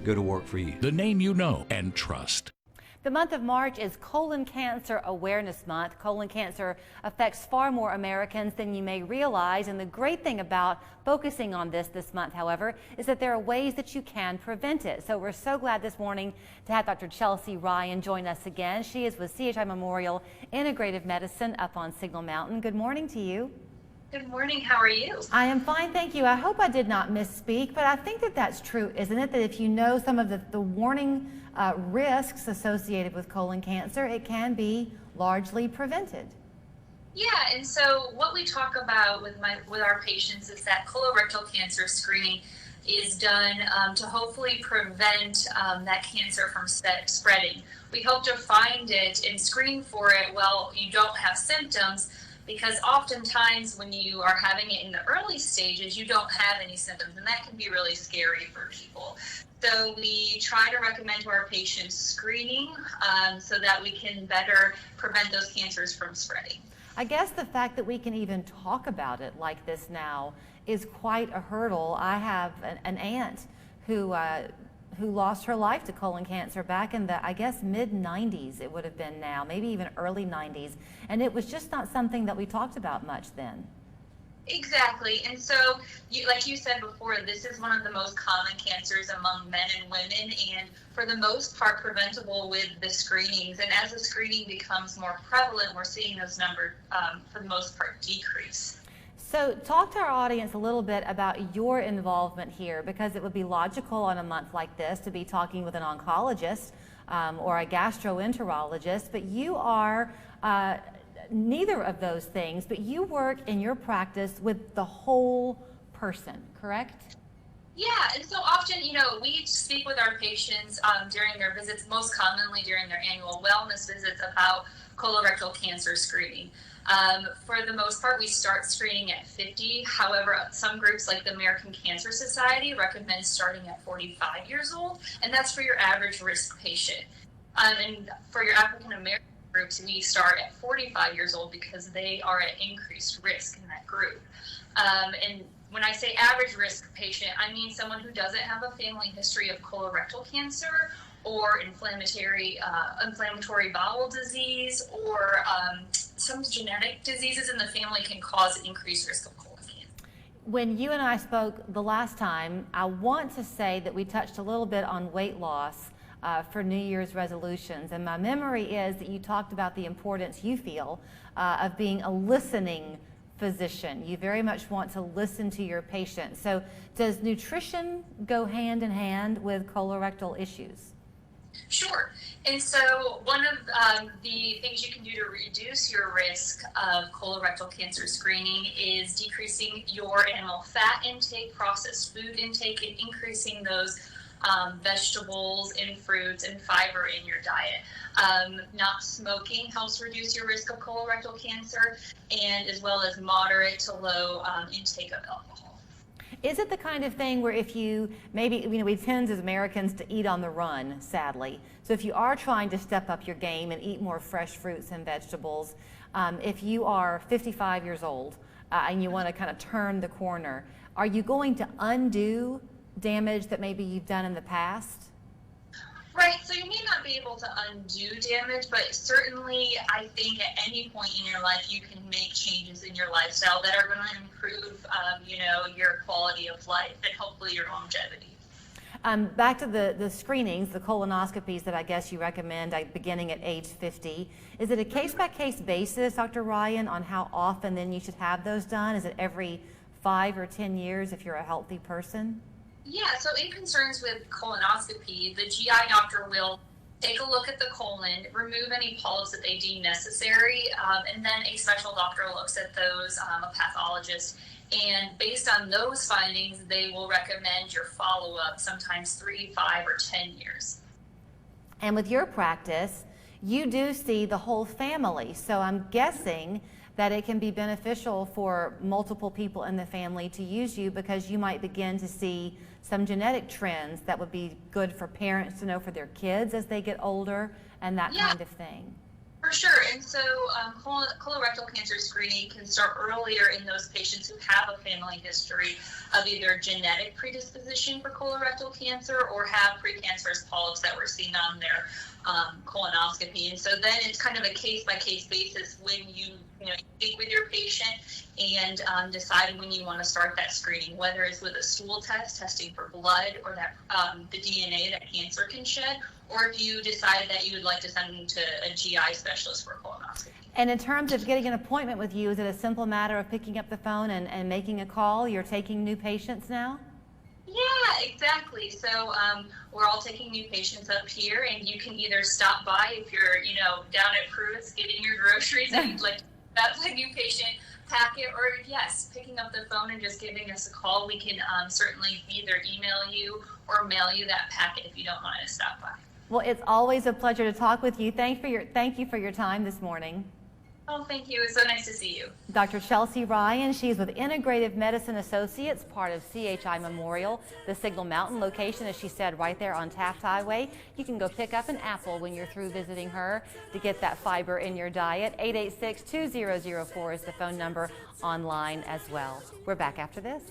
go to work for you. The name you know and trust. The month of March is Colon Cancer Awareness Month. Colon cancer affects far more Americans than you may realize. And the great thing about focusing on this month, however, is that there are ways that you can prevent it. So we're so glad this morning to have Dr. Chelsea Ryan join us again. She is with CHI Memorial Integrative Medicine up on Signal Mountain. Good morning to you. Good morning. How are you? I am fine, thank you. I hope I did not misspeak, but I think that that's true, isn't it? That if you know some of the warning risks associated with colon cancer, it can be largely prevented. Yeah, and so what we talk about with our patients is that colorectal cancer screening is done to hopefully prevent that cancer from spreading. We hope to find it and screen for it while you don't have symptoms, because oftentimes when you are having it in the early stages, you don't have any symptoms, and that can be really scary for people. So we try to recommend to our patients screening so that we can better prevent those cancers from spreading. I guess the fact that we can even talk about it like this now is quite a hurdle. I have an aunt who lost her life to colon cancer back in the, I guess, mid-90s it would have been now, maybe even early 90s. And it was just not something that we talked about much then. Exactly. And so, like you said before, this is one of the most common cancers among men and women, and for the most part preventable with the screenings. And as the screening becomes more prevalent, we're seeing those numbers, for the most part, decrease. So talk to our audience a little bit about your involvement here, because it would be logical on a month like this to be talking with an oncologist or a gastroenterologist, but you are neither of those things, but you work in your practice with the whole person, correct? Yeah, and so often, we speak with our patients during their visits, most commonly during their annual wellness visits, about colorectal cancer screening. For the most part, we start screening at 50. However, some groups like the American Cancer Society recommend starting at 45 years old, and that's for your average risk patient. And for your African American groups, we start at 45 years old because they are at increased risk in that group. And when I say average risk patient, I mean someone who doesn't have a family history of colorectal cancer or inflammatory bowel disease, or some genetic diseases in the family can cause increased risk of colon cancer. When you and I spoke the last time, I want to say that we touched a little bit on weight loss for New Year's resolutions, and my memory is that you talked about the importance you feel of being a listening physician. You very much want to listen to your patient. So does nutrition go hand in hand with colorectal issues? Sure. And so one of the things you can do to reduce your risk of colorectal cancer screening is decreasing your animal fat intake, processed food intake, and increasing those vegetables and fruits and fiber in your diet. Not smoking helps reduce your risk of colorectal cancer, and as well as moderate to low intake of alcohol. Is it the kind of thing where if you maybe, we tend as Americans to eat on the run, sadly. So if you are trying to step up your game and eat more fresh fruits and vegetables, if you are 55 years old and you want to kind of turn the corner, are you going to undo damage that maybe you've done in the past? Right, so you may not be able to undo damage, but certainly I think at any point in your life you can make changes in your lifestyle that are going to improve, your quality of life and hopefully your longevity. Back to the screenings, the colonoscopies that I guess you recommend beginning at age 50. Is it a case-by-case basis, Dr. Ryan, on how often then you should have those done? Is it every 5 or 10 years if you're a healthy person? Yeah, so in concerns with colonoscopy, the GI doctor will take a look at the colon, remove any polyps that they deem necessary, and then a special doctor looks at those, a pathologist, and based on those findings, they will recommend your follow-up, sometimes 3, 5, or 10 years. And with your practice, you do see the whole family, so I'm guessing that it can be beneficial for multiple people in the family to use you, because you might begin to see some genetic trends that would be good for parents to know for their kids as they get older and that kind of thing. For sure. And so colorectal cancer screening can start earlier in those patients who have a family history of either genetic predisposition for colorectal cancer or have precancerous polyps that were seen on their colonoscopy. And so then it's kind of a case-by-case basis when you speak with your patient and decide when you want to start that screening, whether it's with a stool test, testing for blood, or that the DNA that cancer can shed, or if you decide that you would like to send them to a GI specialist for a colonoscopy. And in terms of getting an appointment with you, is it a simple matter of picking up the phone and making a call? You're taking new patients now? Yeah, exactly. So we're all taking new patients up here, and you can either stop by if you're, down at Pruitt's getting your groceries and you'd like to have a new patient packet, or yes, picking up the phone and just giving us a call. We can certainly either email you or mail you that packet if you don't want to stop by. Well, it's always a pleasure to talk with you. Thank you for your time this morning. Oh, thank you. It's so nice to see you. Dr. Chelsea Ryan, she's with Integrative Medicine Associates, part of CHI Memorial, the Signal Mountain location, as she said, right there on Taft Highway. You can go pick up an apple when you're through visiting her to get that fiber in your diet. 886-2004 is the phone number, online as well. We're back after this.